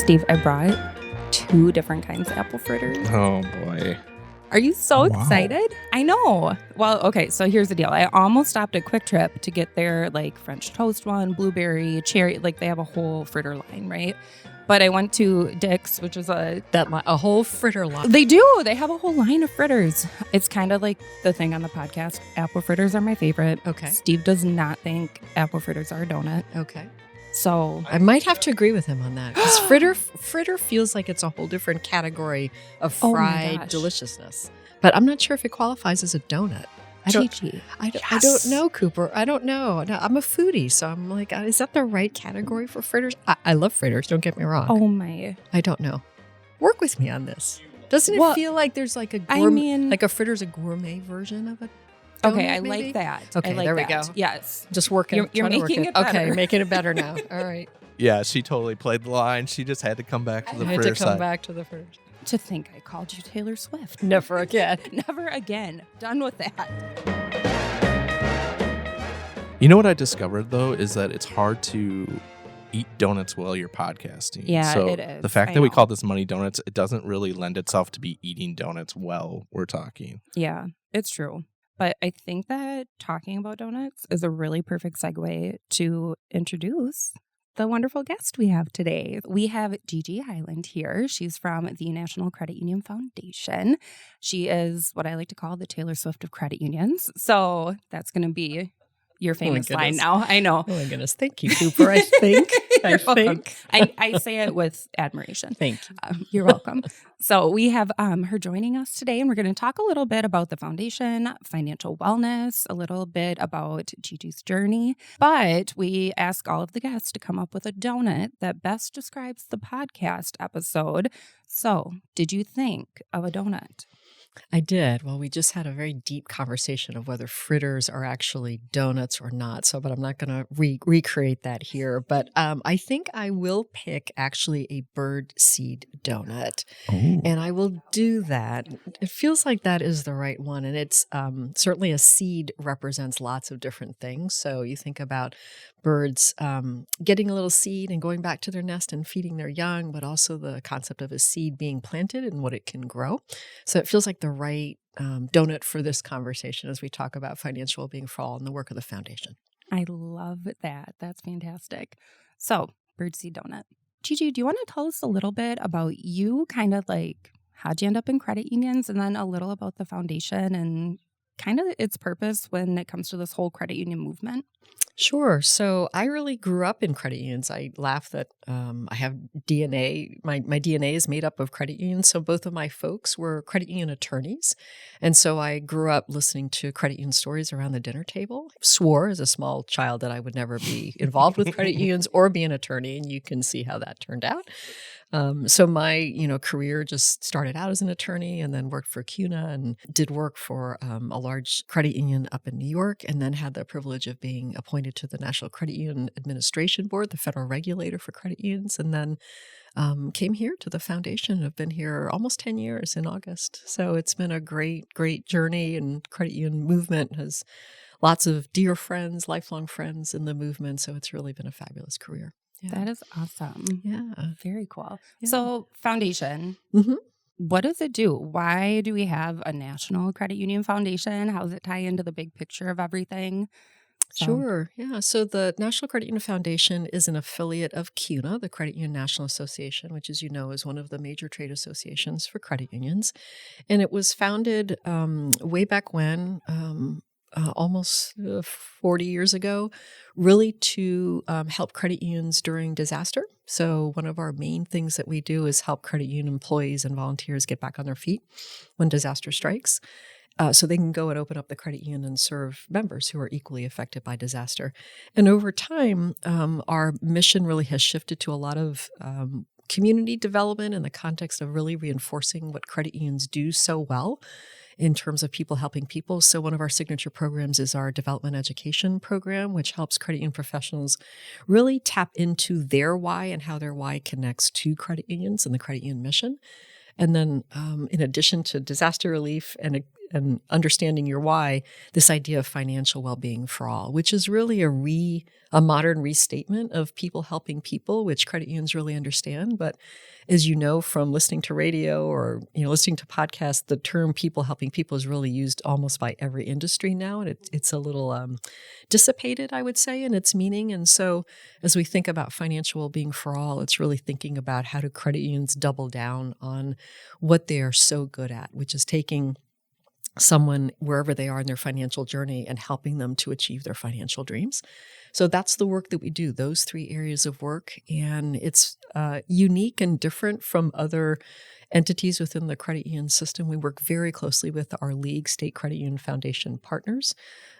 Steve, I brought 2 different kinds of apple fritters. Oh, boy. Are you so excited? I know. Well, okay, so here's the deal. I almost stopped at Quick Trip to get their like French toast one, blueberry, cherry. Like they have a whole fritter line, right? But I went to Dick's, which is a whole fritter line. They do. They have a whole line of fritters. It's kind of like the thing on the podcast. Apple fritters are my favorite. Okay. Steve does not think apple fritters are a donut. Okay. So I might have to agree with him on that. Because fritter feels like it's a whole different category of fried deliciousness. But I'm not sure if it qualifies as a donut. I don't know, Cooper. I don't know. No, I'm a foodie, so I'm like, is that the right category for fritters? I love fritters, don't get me wrong. Oh my. I don't know. Work with me on this. Doesn't it feel like there's like a like a fritter's a gourmet version of it? Okay, I like that. Okay, like there we that. go. Yes. Just working. You're making it better. Okay, making it better now. All right. Yeah, she totally played the line. She just had to come back to the fritter side. I had to come back to the fritter. To think I called you Taylor Swift. Never again. Never again. Done with that. You know what I discovered, though, is that it's hard to eat donuts while you're podcasting. Yeah, so it is. The fact that we call this Money Donuts, it doesn't really lend itself to be eating donuts while we're talking. Yeah, it's true. But I think that talking about donuts is a really perfect segue to introduce the wonderful guest we have today. We have Gigi Highland here. She's from the National Credit Union Foundation. She is what I like to call the Taylor Swift of credit unions. So that's going to be your famous line now. I know. Oh my goodness. Thank you, Cooper. I think. I say it with admiration. Thank you. You're welcome. So we have her joining us today, and we're going to talk a little bit about the foundation, financial wellness, a little bit about Gigi's journey. But we ask all of the guests to come up with a donut that best describes the podcast episode. So did you think of a donut? I did. Well, we just had a very deep conversation of whether fritters are actually donuts or not. So, but I'm not going to recreate that here. But I think I will pick actually a bird seed donut. Ooh. And I will do that. It feels like that is the right one. And it's certainly a seed represents lots of different things. So you think about birds getting a little seed and going back to their nest and feeding their young, but also the concept of a seed being planted and what it can grow. So it feels like the right donut for this conversation as we talk about financial well-being for all and the work of the foundation. I love that. That's fantastic. So, birdseed donut. Gigi, do you want to tell us a little bit about you, kind of like how'd you end up in credit unions, and then a little about the foundation and kind of its purpose when it comes to this whole credit union movement? Sure. So I really grew up in credit unions. I laugh that I have DNA. My DNA is made up of credit unions. So both of my folks were credit union attorneys. And so I grew up listening to credit union stories around the dinner table. Swore as a small child that I would never be involved with credit unions or be an attorney. And you can see how that turned out. So my, career just started out as an attorney and then worked for CUNA and did work for a large credit union up in New York, and then had the privilege of being appointed to the National Credit Union Administration Board, the federal regulator for credit unions, and then came here to the foundation. I've been here almost 10 years in August. So it's been a great, great journey, and credit union movement has lots of dear friends, lifelong friends in the movement. So it's really been a fabulous career. Yeah. That is awesome. Yeah. Very cool. Yeah. So foundation, Mm-hmm. What does it do? Why do we have a National Credit Union Foundation? How does it tie into the big picture of everything? Sure. Yeah. So the National Credit Union Foundation is an affiliate of CUNA, the Credit Union National Association, which, as you know, is one of the major trade associations for credit unions. And it was founded way back when, almost 40 years ago, really to help credit unions during disaster. So one of our main things that we do is help credit union employees and volunteers get back on their feet when disaster strikes. So they can go and open up the credit union and serve members who are equally affected by disaster. And over time, our mission really has shifted to a lot of community development in the context of really reinforcing what credit unions do so well in terms of people helping people. So one of our signature programs is our development education program, which helps credit union professionals really tap into their why and how their why connects to credit unions and the credit union mission. And then in addition to disaster relief and and understanding your why, this idea of financial well-being for all, which is really a modern restatement of people helping people, which credit unions really understand. But as you know from listening to radio or listening to podcasts, the term people helping people is really used almost by every industry now, and it's a little dissipated, I would say, in its meaning. And so as we think about financial well-being for all, it's really thinking about how do credit unions double down on what they are so good at, which is taking someone wherever they are in their financial journey and helping them to achieve their financial dreams. So that's the work that we do, those 3 areas of work. And it's unique and different from other entities within the credit union system. We work very closely with our league, State Credit Union Foundation partners.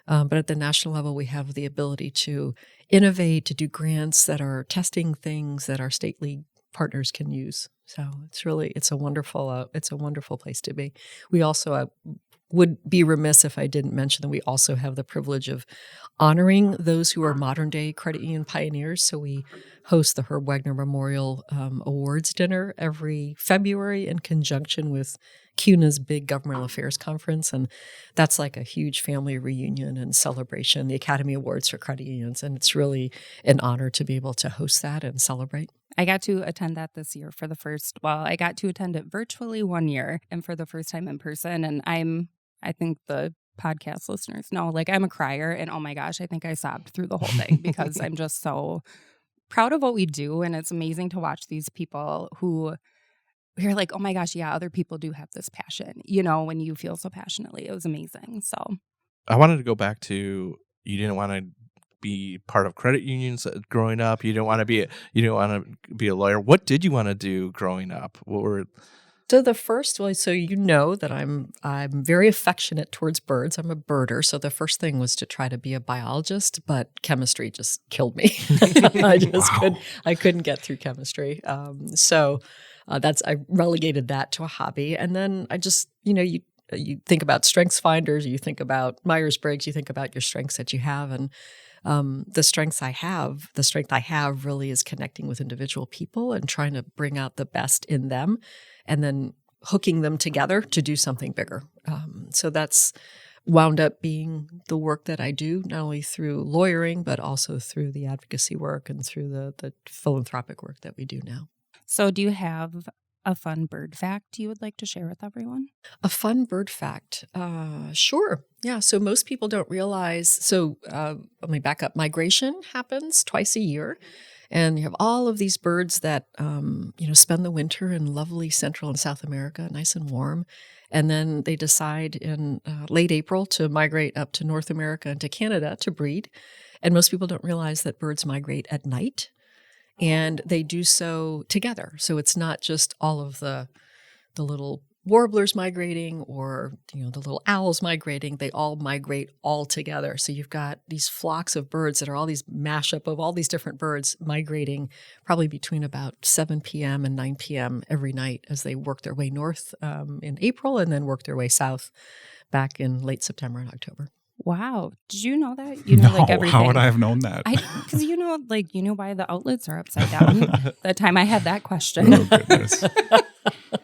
But at the national level, we have the ability to innovate, to do grants that are testing things that our state league partners can use. So it's a wonderful place to be. We also would be remiss if I didn't mention that we also have the privilege of honoring those who are modern day credit union pioneers. So we host the Herb Wagner Memorial Awards Dinner every February in conjunction with CUNA's big governmental affairs conference. And that's like a huge family reunion and celebration, the Academy Awards for Credit Unions. And it's really an honor to be able to host that and celebrate. I got to attend that this year I got to attend it virtually 1 year and for the first time in person. And I think the podcast listeners know, like, I'm a crier, and oh my gosh, I think I sobbed through the whole thing because I'm just so proud of what we do. And it's amazing to watch these people who you're like, oh my gosh, yeah, other people do have this passion, when you feel so passionately. It was amazing. So I wanted to go back to, you didn't want to be part of credit unions growing up. You didn't want to be a lawyer. What did you want to do growing up? What were So that I'm very affectionate towards birds. I'm a birder. So the first thing was to try to be a biologist, but chemistry just killed me. I couldn't get through chemistry. I relegated that to a hobby. And then I just, you think about strengths finders, you think about Myers-Briggs, you think about your strengths that you have. And the strength I have really is connecting with individual people and trying to bring out the best in them and then hooking them together to do something bigger. So that's wound up being the work that I do, not only through lawyering, but also through the advocacy work and through the philanthropic work that we do now. So do you have a fun bird fact you would like to share with everyone? A fun bird fact? Sure. Yeah. So most people don't realize. Let me back up. Migration happens twice a year. And you have all of these birds that, spend the winter in lovely Central and South America, nice and warm. And then they decide in late April to migrate up to North America and to Canada to breed. And most people don't realize that birds migrate at night. And they do so together. So it's not just all of the little warblers migrating or the little owls migrating. They all migrate all together. So you've got these flocks of birds that are all these mashup of all these different birds migrating probably between about 7 p.m. and 9 p.m. every night as they work their way north in April and then work their way south back in late September and October. Wow. Did you know that? Everything. How would I have known that? Because you know why the outlets are upside down. The time I had that question. Oh, goodness.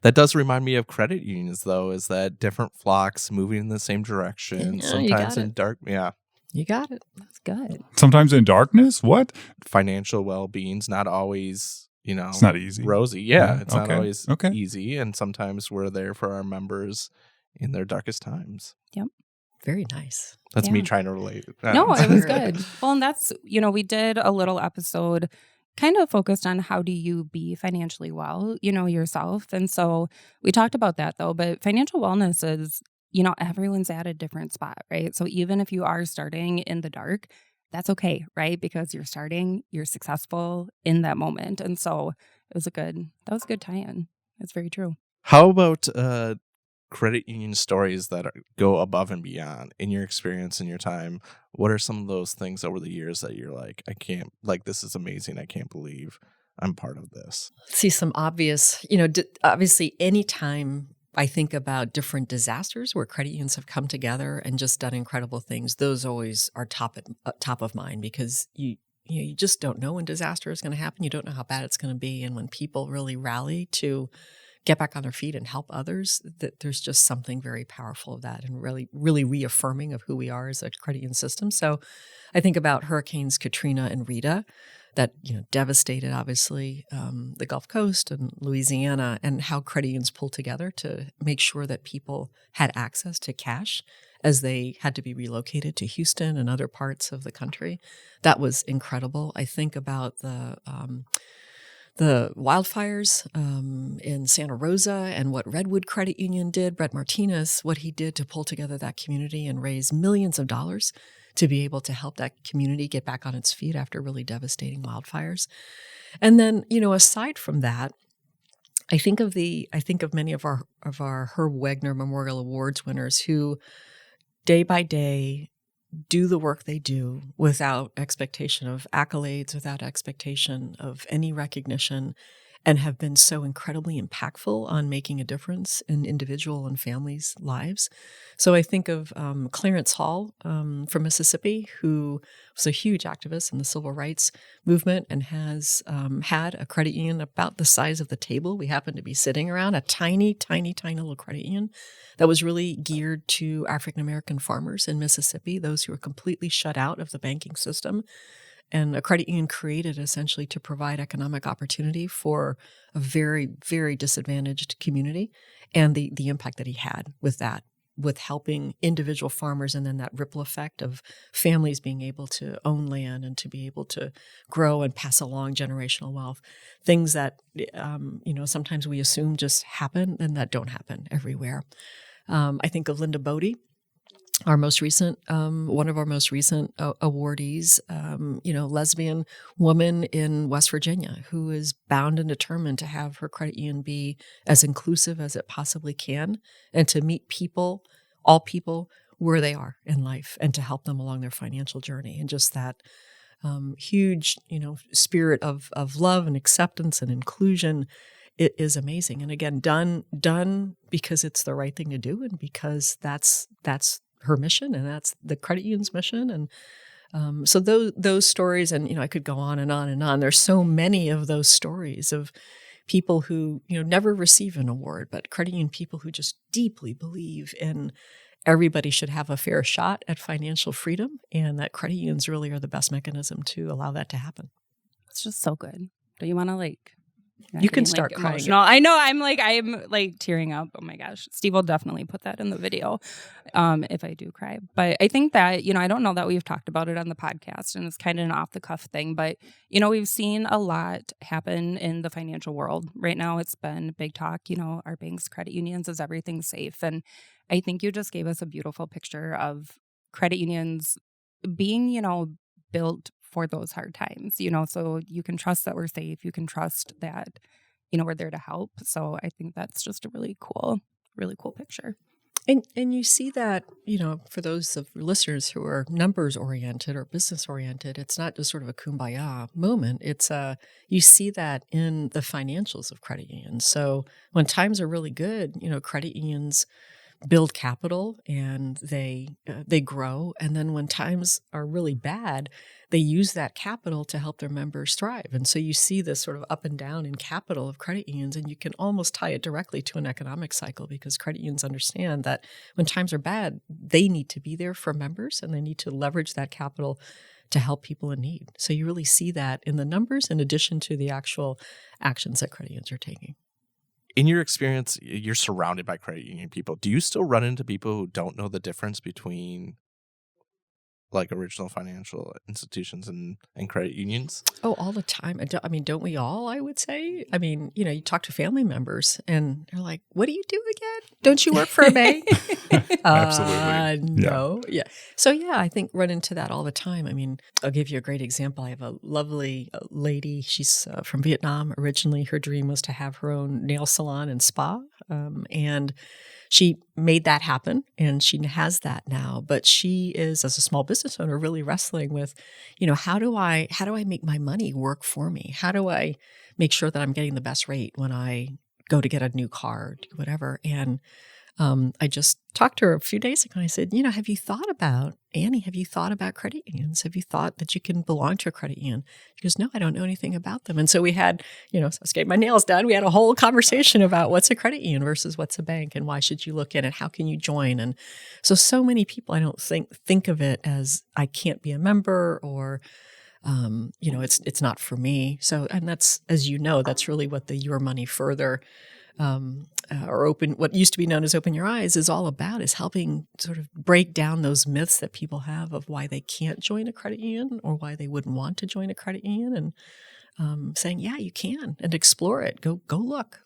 That does remind me of credit unions, though, is that different flocks moving in the same direction, sometimes in dark. Yeah. You got it. That's good. Sometimes in darkness? What? Financial well-being's not always, it's not easy. Rosy. Yeah. It's not okay. always okay. easy. And sometimes we're there for our members in their darkest times. Yep. Very nice. That's me trying to relate. No, it was good. Well, and that's, we did a little episode kind of focused on how do you be financially well, yourself. And so we talked about that though, but financial wellness is, everyone's at a different spot, right? So even if you are starting in the dark, that's okay, right? Because you're successful in that moment. And so that was a good tie-in. It's very true. How about credit union stories that go above and beyond in your experience in your time? What are some of those things over the years that you're like, this is amazing. I can't believe I'm part of this. See some obvious, obviously anytime I think about different disasters where credit unions have come together and just done incredible things, those always are top of mind because you just don't know when disaster is going to happen. You don't know how bad it's going to be. And when people really rally to get back on their feet and help others, that there's just something very powerful of that and really, really reaffirming of who we are as a credit union system. So I think about Hurricanes Katrina and Rita that, devastated, obviously, the Gulf Coast and Louisiana, and how credit unions pulled together to make sure that people had access to cash as they had to be relocated to Houston and other parts of the country. That was incredible. I think about the wildfires in Santa Rosa and what Redwood Credit Union did, Brett Martinez, what he did to pull together that community and raise millions of dollars to be able to help that community get back on its feet after really devastating wildfires. And then, aside from that, I think of many of our Herb Wagner Memorial Awards winners who day by day do the work they do without expectation of accolades, without expectation of any recognition, and have been so incredibly impactful on making a difference in individual and families' lives. So I think of Clarence Hall from Mississippi, who was a huge activist in the civil rights movement and has had a credit union about the size of the table we happen to be sitting around, a tiny, tiny, tiny little credit union that was really geared to African-American farmers in Mississippi, those who were completely shut out of the banking system. And a credit union created essentially to provide economic opportunity for a very, very disadvantaged community, and the impact that he had with that, with helping individual farmers, and then that ripple effect of families being able to own land and to be able to grow and pass along generational wealth, things that, sometimes we assume just happen and that don't happen everywhere. I think of Linda Bodie, our most recent, one of our most recent awardees, lesbian woman in West Virginia who is bound and determined to have her credit union be as inclusive as it possibly can, and to meet people, all people, where they are in life, and to help them along their financial journey. And just that huge, spirit of love and acceptance and inclusion, it is amazing. And again, done because it's the right thing to do, and because that's her mission, and that's the credit union's mission. And so those stories, and I could go on and on and on. There's so many of those stories of people who never receive an award, but credit union people who just deeply believe in everybody should have a fair shot at financial freedom, and that credit unions really are the best mechanism to allow that to happen. It's just so good. Do you want to You can start crying. No, I know. I'm tearing up. Oh my gosh. Steve will definitely put that in the video if I do cry. But I think that, I don't know that we've talked about it on the podcast, and it's kind of an off the cuff thing, but, we've seen a lot happen in the financial world. Right now, it's been big talk, our banks, credit unions, is everything safe? And I think you just gave us a beautiful picture of credit unions being, built for those hard times, so you can trust that we're safe. You can trust that, we're there to help. So I think that's just a really cool picture. And you see that, for those of listeners who are numbers oriented or business oriented, it's not just sort of a kumbaya moment. It's you see that in the financials of credit unions. So when times are really good, credit unions build capital and they grow. And then when times are really bad, they use that capital to help their members thrive. And so you see this sort of up and down in capital of credit unions, and you can almost tie it directly to an economic cycle, because credit unions understand that when times are bad, they need to be there for members, and they need to leverage that capital to help people in need. So you really see that in the numbers, in addition to the actual actions that credit unions are taking. In your experience, you're surrounded by credit union people. Do you still run into people who don't know the difference between original financial institutions and credit unions? Oh, all the time. Don't we all, I would say? You talk to family members and they're like, what do you do again? Don't you work for a bank? Absolutely. No. Yeah. So, I think run into that all the time. I'll give you a great example. I have a lovely lady. She's from Vietnam originally. Her dream was to have her own nail salon and spa. And she made that happen, and she has that now. But she is, as a small business owner, really wrestling with, how do I make my money work for me? How do I make sure that I'm getting the best rate when I go to get a new car, whatever? And I just talked to her a few days ago and I said, have you thought about, Annie, have you thought about credit unions? Have you thought that you can belong to a credit union? She goes, no, I don't know anything about them. And so we had, so I was getting my nails done. We had a whole conversation about what's a credit union versus what's a bank and why should you look in it? How can you join? And so many people, I don't think of it as I can't be a member or it's not for me. So, and that's, as you know, that's really what the Your Money Further or what used to be known as Open Your Eyes is all about, is helping sort of break down those myths that people have of why they can't join a credit union or why they wouldn't want to join a credit union, and saying, yeah, you can, and explore it. Go look.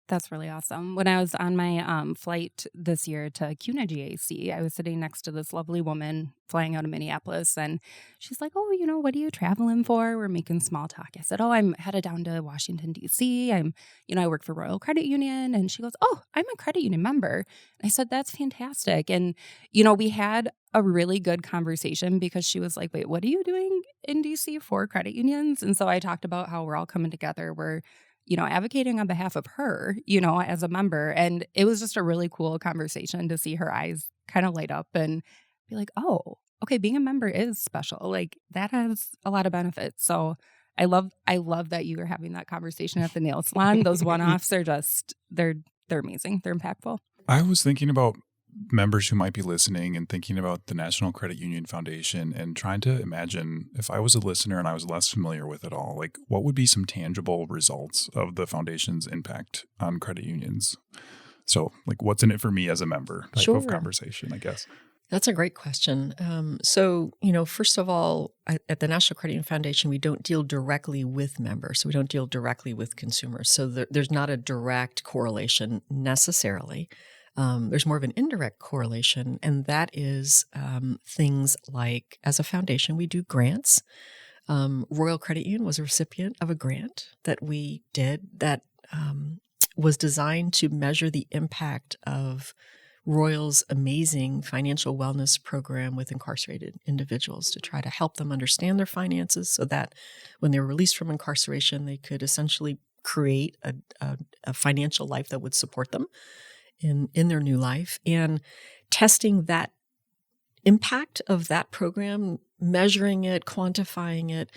That's really awesome. When I was on my flight this year to CUNA GAC, I was sitting next to this lovely woman flying out of Minneapolis, and she's like, oh, what are you traveling for? We're making small talk. I said, oh, I'm headed down to Washington, D.C. I work for Royal Credit Union. And she goes, oh, I'm a credit union member. I said, that's fantastic. And, we had a really good conversation because she was like, wait, what are you doing in D.C. for credit unions? And so I talked about how we're all coming together. We're advocating on behalf of her, as a member. And it was just a really cool conversation to see her eyes kind of light up and be like, oh, okay, being a member is special. Like, that has a lot of benefits. So I love that you are having that conversation at the nail salon. Those one-offs are just, they're amazing. They're impactful. I was thinking about members who might be listening and thinking about the National Credit Union Foundation and trying to imagine, if I was a listener and I was less familiar with it all, like, what would be some tangible results of the foundation's impact on credit unions? So, like, what's in it for me as a member type of conversation, I guess. That's a great question. First of all, at the National Credit Union Foundation, we don't deal directly with members. So we don't deal directly with consumers. So there's not a direct correlation necessarily. There's more of an indirect correlation, and that is things like, as a foundation, we do grants. Royal Credit Union was a recipient of a grant that we did that was designed to measure the impact of Royal's amazing financial wellness program with incarcerated individuals to try to help them understand their finances so that when they were released from incarceration, they could essentially create a financial life that would support them in their new life. And testing that impact of that program, measuring it, quantifying it,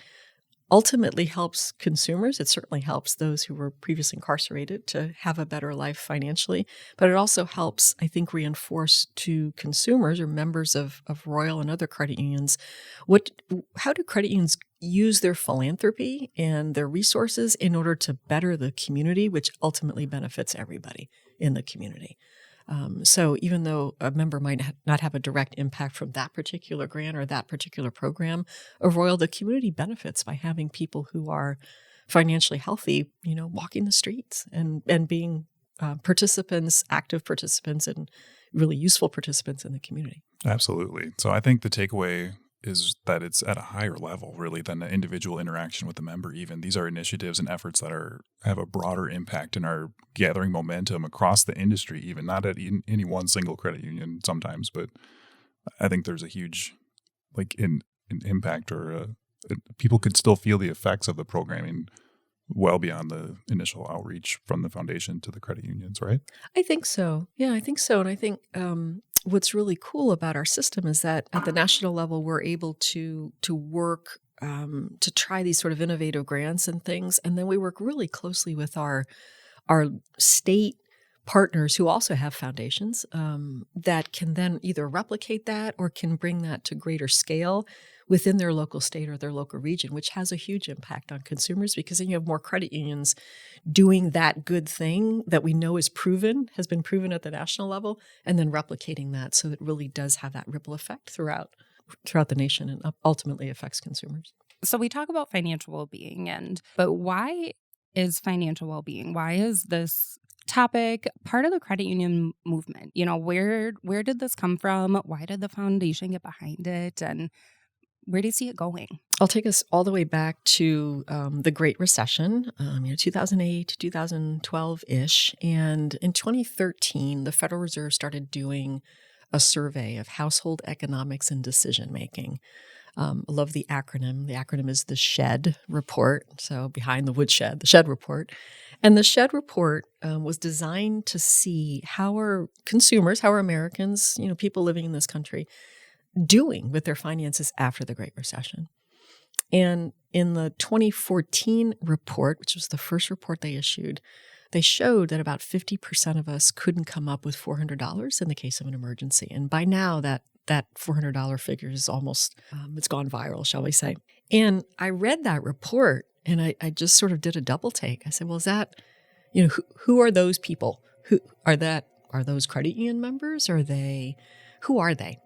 ultimately helps consumers. It certainly helps those who were previously incarcerated to have a better life financially. But it also helps, I think, reinforce to consumers or members of Royal and other credit unions, how do credit unions use their philanthropy and their resources in order to better the community, which ultimately benefits everybody in the community. So even though a member might not have a direct impact from that particular grant or that particular program of Royal, the community benefits by having people who are financially healthy, walking the streets and being participants, active participants, and really useful participants in the community. Absolutely. So I think the takeaway is that it's at a higher level, really, than the individual interaction with the member even. These are initiatives and efforts that have a broader impact and are gathering momentum across the industry, even not at any one single credit union sometimes. But I think there's a huge in impact, or people could still feel the effects of the programming well beyond the initial outreach from the foundation to the credit unions, right? I think so. Yeah, I think so. And I think what's really cool about our system is that at the national level, we're able to work to try these sort of innovative grants and things. And then we work really closely with our state partners who also have foundations that can then either replicate that or can bring that to greater scale within their local state or their local region, which has a huge impact on consumers, because then you have more credit unions doing that good thing that we know has been proven at the national level, and then replicating that so it really does have that ripple effect throughout the nation and ultimately affects consumers. So we talk about financial well-being, but why is financial well-being? Why is this topic part of the credit union movement? Where did this come from? Why did the foundation get behind it? And where do you see it going? I'll take us all the way back to the Great Recession, 2008 to 2012-ish. And in 2013, the Federal Reserve started doing a survey of household economics and decision-making. I love the acronym. The acronym is the SHED report. So behind the woodshed, the SHED report. And the SHED report was designed to see how are consumers, how are Americans, people living in this country, doing with their finances after the Great Recession. And in the 2014 report, which was the first report they issued, they showed that about 50% of us couldn't come up with $400 in the case of an emergency. And by now, that $400 figure is almost, it's gone viral, shall we say. And I read that report and I just sort of did a double take. I said, well, is that, who are those people? Who are those credit union members? Who are they?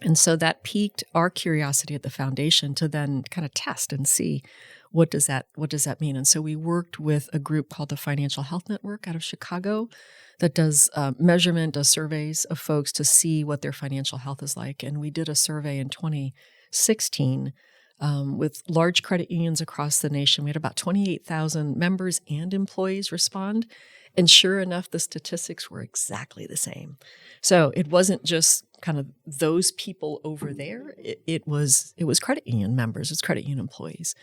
And so that piqued our curiosity at the foundation to then kind of test and see what does that mean. And so we worked with a group called the Financial Health Network out of Chicago that does measurement, does surveys of folks to see what their financial health is like. And we did a survey in 2016 with large credit unions across the nation. We had about 28,000 members and employees respond. And sure enough, the statistics were exactly the same. So it wasn't just kind of those people over there. It was credit union members, it's credit union employees.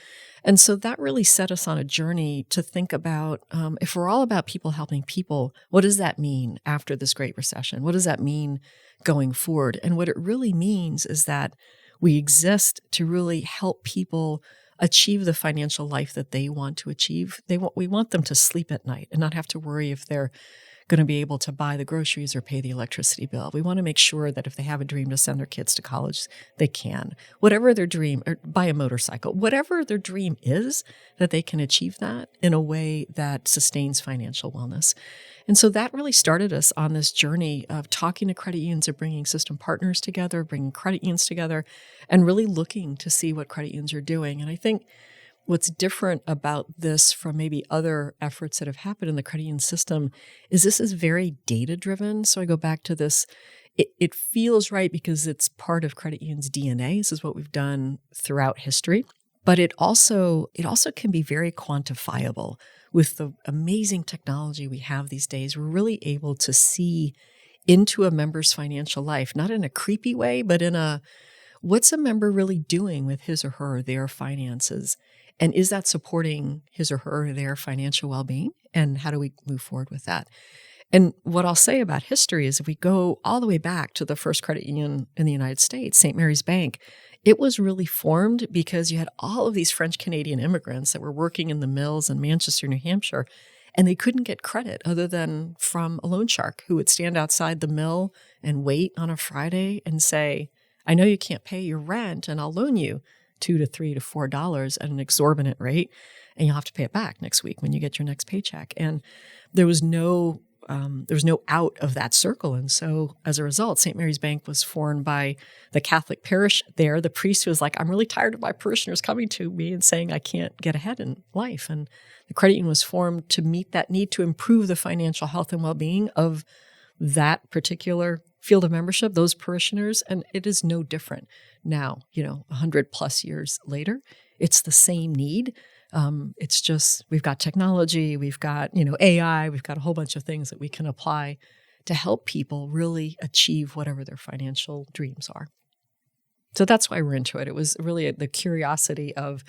And so that really set us on a journey to think about, if we're all about people helping people, what does that mean after this Great Recession? What does that mean going forward? And what it really means is that we exist to really help people achieve the financial life that they want to achieve. We want them to sleep at night and not have to worry if they're going to be able to buy the groceries or pay the electricity bill. We want to make sure that if they have a dream to send their kids to college, they can. Whatever their dream, or buy a motorcycle, whatever their dream is, that they can achieve that in a way that sustains financial wellness. And so that really started us on this journey of talking to credit unions, of bringing system partners together, bringing credit unions together, and really looking to see what credit unions are doing. And I think what's different about this from maybe other efforts that have happened in the credit union system is this is very data-driven. So I go back to this. It feels right because it's part of credit union's DNA. This is what we've done throughout history. But it also can be very quantifiable. With the amazing technology we have these days, we're really able to see into a member's financial life, not in a creepy way, but in a, what's a member really doing with his or her, their finances? And is that supporting his or her, their financial well-being? And how do we move forward with that? And what I'll say about history is if we go all the way back to the first credit union in the United States, St. Mary's Bank, it was really formed because you had all of these French-Canadian immigrants that were working in the mills in Manchester, New Hampshire, and they couldn't get credit other than from a loan shark who would stand outside the mill and wait on a Friday and say, I know you can't pay your rent, and I'll loan you $2 to $3 to $4 at an exorbitant rate, and you'll have to pay it back next week when you get your next paycheck. And there was no out of that circle. And so as a result, St. Mary's Bank was formed by the Catholic parish there. The priest was like, I'm really tired of my parishioners coming to me and saying I can't get ahead in life. And the credit union was formed to meet that need to improve the financial health and well-being of that particular field of membership, those parishioners. And it is no different now, 100 plus years later. It's the same need. It's just, we've got technology, we've got, AI, we've got a whole bunch of things that we can apply to help people really achieve whatever their financial dreams are. So that's why we're into it. It was really the curiosity of,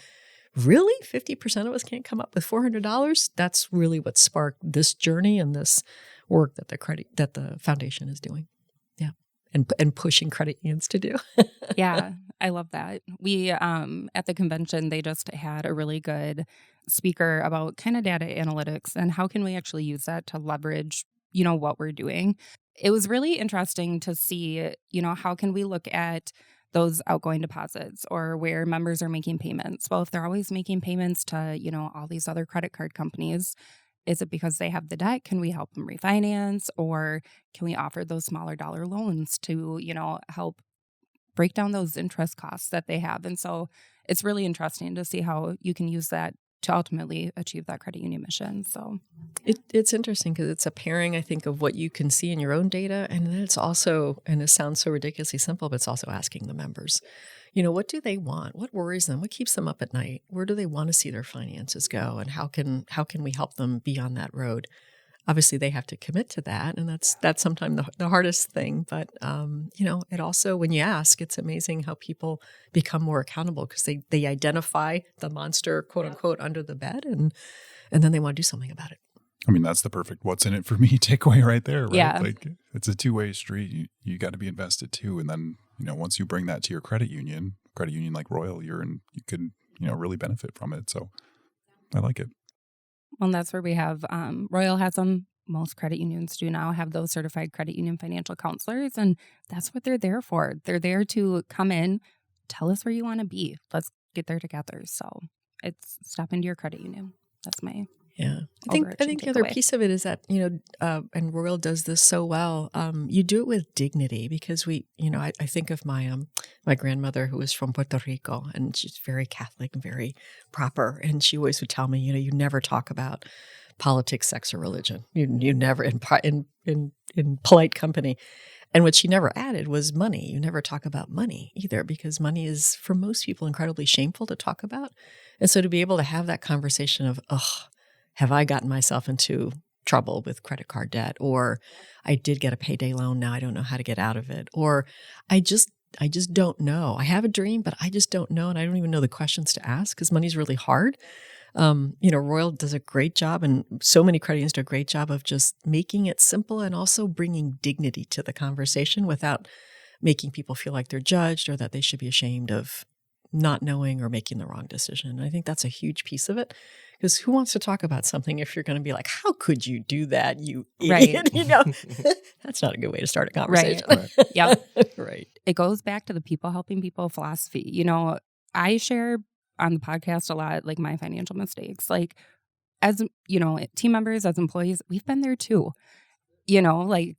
really? 50% of us can't come up with $400? That's really what sparked this journey and this work that the foundation is doing. Yeah. And pushing credit unions to do. Yeah, I love that. We, at the convention, they just had a really good speaker about kind of data analytics and how can we actually use that to leverage, what we're doing. It was really interesting to see, how can we look at those outgoing deposits or where members are making payments. Well, if they're always making payments to, all these other credit card companies, is it because they have the debt? Can we help them refinance? Or can we offer those smaller dollar loans to, help break down those interest costs that they have? And so it's really interesting to see how you can use that to ultimately achieve that credit union mission. So it's interesting because it's a pairing, I think, of what you can see in your own data. And then it's also, and it sounds so ridiculously simple, but it's also asking the members, what do they want? What worries them? What keeps them up at night? Where do they want to see their finances go? And how can we help them be on that road? obviously they have to commit to that, and that's sometimes the hardest thing. But it also, when you ask, it's amazing how people become more accountable because they identify the monster, quote unquote, under the bed, and then they want to do something about it. I mean, that's the perfect "what's in it for me" takeaway right there, right? Yeah. Like, it's a two-way street. You got to be invested too, and then once you bring that to your credit union like Royal, you could really benefit from it. So I like it. Well, that's where we have Royal has them. Most credit unions do now have those certified credit union financial counselors, and that's what they're there for. They're there to come in, tell us where you want to be. Let's get there together. So it's step into your credit union. That's my I think the other piece of it is that and Royal does this so well. You do it with dignity because I think of my grandmother who was from Puerto Rico, and she's very Catholic and very proper, and she always would tell me, you never talk about politics, sex, or religion. You never in polite company. And what she never added was money. You never talk about money either, because money is for most people incredibly shameful to talk about. And so to be able to have that conversation of, have I gotten myself into trouble with credit card debt? Or I did get a payday loan. Now I don't know how to get out of it. Or I just don't know. I have a dream, but I just don't know. And I don't even know the questions to ask because money's really hard. Royal does a great job, and so many credit unions do a great job of just making it simple and also bringing dignity to the conversation without making people feel like they're judged or that they should be ashamed of not knowing or making the wrong decision. And I think that's a huge piece of it, because who wants to talk about something if you're going to be like, how could you do that, you idiot? Right. That's not a good way to start a conversation. Right. Yep. Right. It goes back to the people helping people philosophy. I share on the podcast a lot, like my financial mistakes. Like, as team members, as employees, we've been there too. Like,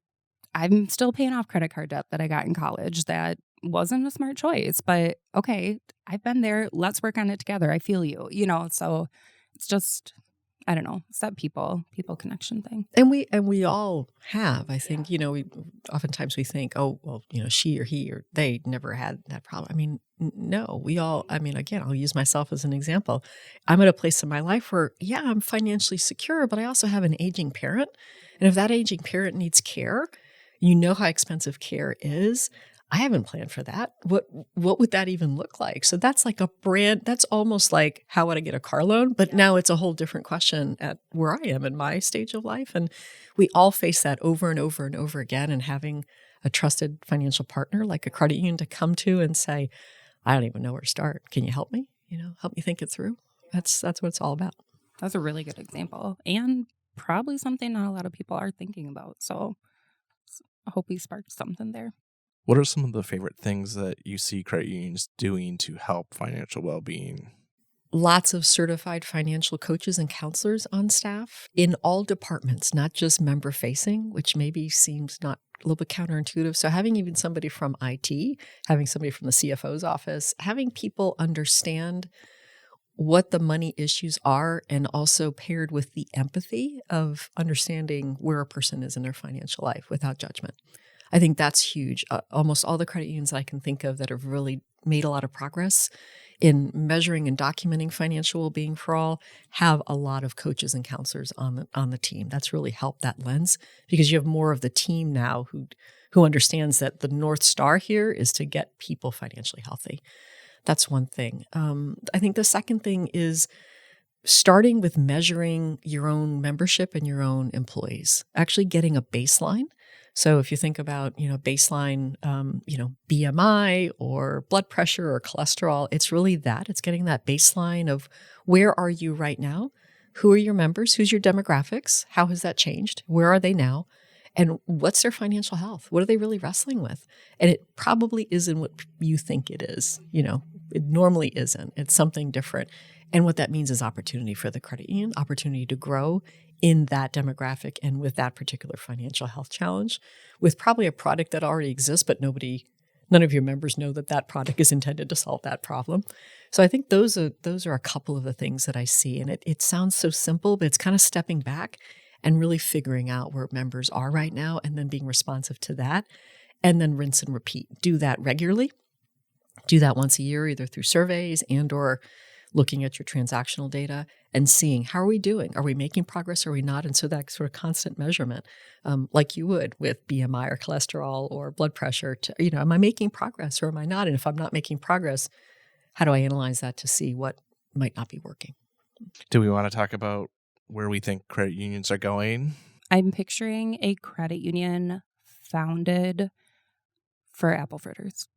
I'm still paying off credit card debt that I got in college that wasn't a smart choice, but okay, I've been there. Let's work on it together. I feel you, so it's just, I don't know, it's that people connection thing. And we all have, I think, oftentimes we think, oh, well, she or he or they never had that problem. I mean, no, again, I'll use myself as an example. I'm at a place in my life where, I'm financially secure, but I also have an aging parent. And if that aging parent needs care, how expensive care is. I haven't planned for that. What would that even look like? So that's like that's almost like, how would I get a car loan? But now it's a whole different question at where I am in my stage of life. And we all face that over and over and over again. And having a trusted financial partner like a credit union to come to and say, I don't even know where to start. Can you help me? Help me think it through. That's what it's all about. That's a really good example, and probably something not a lot of people are thinking about. So I hope we sparked something there. What are some of the favorite things that you see credit unions doing to help financial well-being? Lots of certified financial coaches and counselors on staff in all departments, not just member-facing, which maybe seems not a little bit counterintuitive. So having even somebody from IT, having somebody from the CFO's office, having people understand what the money issues are, and also paired with the empathy of understanding where a person is in their financial life without judgment. I think that's huge. Almost all the credit unions that I can think of that have really made a lot of progress in measuring and documenting financial well-being for all have a lot of coaches and counselors on the team. That's really helped that lens, because you have more of the team now who understands that the North Star here is to get people financially healthy. That's one thing. I think the second thing is starting with measuring your own membership and your own employees, actually getting a baseline. So if you think about, baseline, BMI or blood pressure or cholesterol, it's really that. It's getting that baseline of where are you right now? Who are your members? Who's your demographics? How has that changed? Where are they now? And what's their financial health? What are they really wrestling with? And it probably isn't what you think it is. It normally isn't. It's something different. And what that means is opportunity for the credit union, opportunity to grow in that demographic and with that particular financial health challenge, with probably a product that already exists, but none of your members know that product is intended to solve that problem. So I think those are a couple of the things that I see. And it sounds so simple, but it's kind of stepping back and really figuring out where members are right now and then being responsive to that, and then rinse and repeat. Do that regularly. Do that once a year, either through surveys and or looking at your transactional data and seeing how are we doing? Are we making progress or are we not? And so that sort of constant measurement, like you would with BMI or cholesterol or blood pressure, to, am I making progress or am I not? And if I'm not making progress, how do I analyze that to see what might not be working? Do we want to talk about where we think credit unions are going? I'm picturing a credit union founded for apple fritters.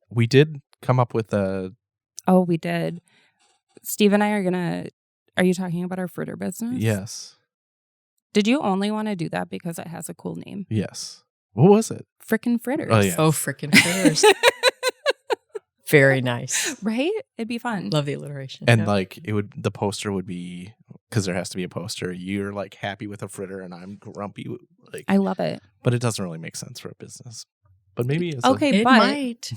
We did come up with a... Oh, we did. Steve and I are you talking about our fritter business? Yes. Did you only want to do that because it has a cool name? Yes. What was it? Frickin' fritters. Oh, yeah. Oh, frickin' fritters. Very nice. Right? It'd be fun. Love the alliteration. And yeah. like the poster would be, because there has to be a poster, you're like happy with a fritter and I'm grumpy. Like, I love it. but it doesn't really make sense for a business. But maybe it's Okay, It but might.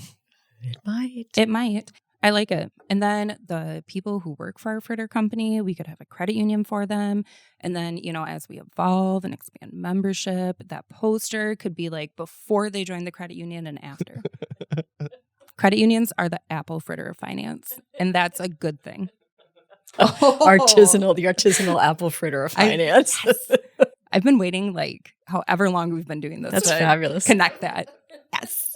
It might. it might. I like it. And then the people who work for our fritter company, we could have a credit union for them. And then, as we evolve and expand membership, that poster could be like before they join the credit union and after. Credit unions are the apple fritter of finance. And that's a good thing. The artisanal apple fritter of finance. I've been waiting like however long we've been doing this. That's to fabulous. Connect that. Yes.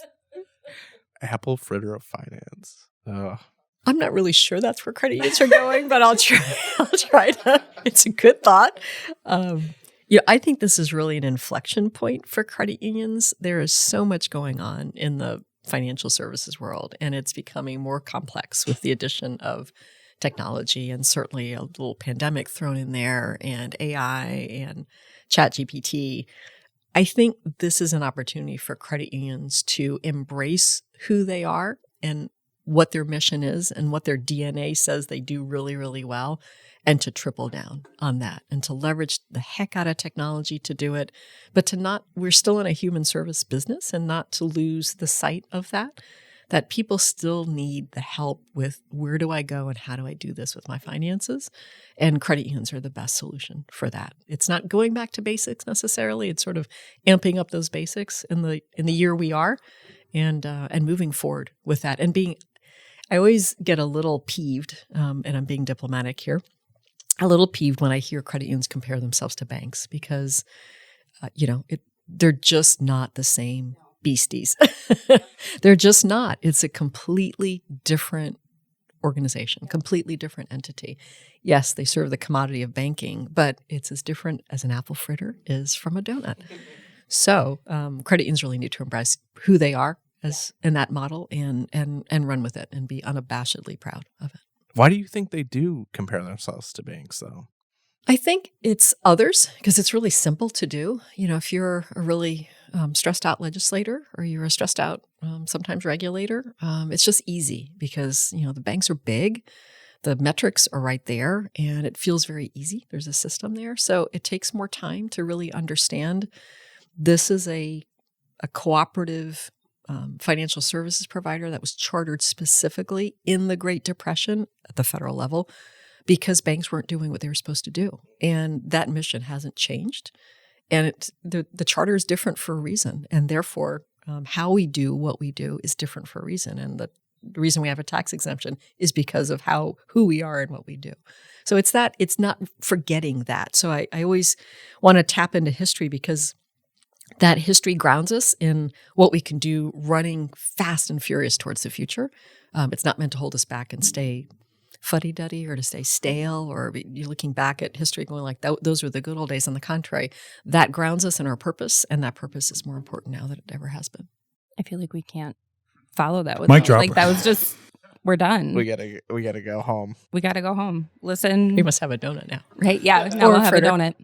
apple fritter of finance. I'm not really sure that's where credit unions are going, but I'll try to. It's a good thought. I think this is really an inflection point for credit unions. There is so much going on in the financial services world, and it's becoming more complex with the addition of technology and certainly a little pandemic thrown in there and AI and ChatGPT. I think this is an opportunity for credit unions to embrace who they are and what their mission is and what their DNA says they do really, really well, and to triple down on that and to leverage the heck out of technology to do it, but we're still in a human service business, and not to lose the sight of that people still need the help with where do I go and how do I do this with my finances? And credit unions are the best solution for that. It's not going back to basics necessarily. It's sort of amping up those basics in the year we are, and moving forward with that. And I always get a little peeved, and I'm being diplomatic here, a little peeved when I hear credit unions compare themselves to banks because, they're just not the same beasties. They're just not. It's a completely different organization, completely different entity. Yes, they serve the commodity of banking, but it's as different as an apple fritter is from a donut. So credit unions really need to embrace who they are as in that model and run with it and be unabashedly proud of it. Why do you think they do compare themselves to banks, though? I think it's others because it's really simple to do. If you're a really stressed out legislator or you're a stressed out sometimes regulator, it's just easy because, the banks are big, the metrics are right there, and it feels very easy. There's a system there. So it takes more time to really understand this is a cooperative financial services provider that was chartered specifically in the Great Depression at the federal level because banks weren't doing what they were supposed to do. And that mission hasn't changed. And the charter is different for a reason. And therefore, how we do what we do is different for a reason. And the reason we have a tax exemption is because of who we are and what we do. So it's not forgetting that. So I always want to tap into history because that history grounds us in what we can do running fast and furious towards the future. It's not meant to hold us back and stay fuddy-duddy or to stay stale, or you're looking back at history going like, those were the good old days. On the contrary, that grounds us in our purpose, and that purpose is more important now than it ever has been. I feel like we can't follow that with Mic drop. Like that was just, we're done. We gotta go home. We gotta go home. Listen. We must have a donut now. Right? Yeah. Now Or we'll a have a fritter. donut.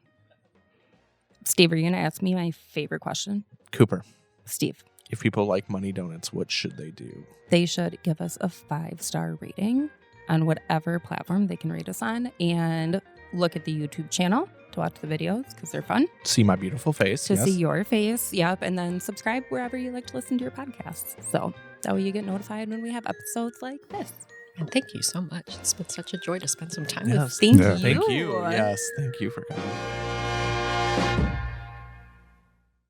Steve, are you going to ask me my favorite question? Cooper, Steve, if people like money donuts, what should they do? they should give us a 5-star rating on whatever platform they can rate us on, and look at the YouTube channel to watch the videos because they're fun. See my beautiful face. To yes. see your face. Yep. And then subscribe wherever you like to listen to your podcasts. So that way you get notified when we have episodes like this. And thank you so much. It's been such a joy to spend some time Yes. with Thank Yeah. you. Thank you. Yes, thank you for coming.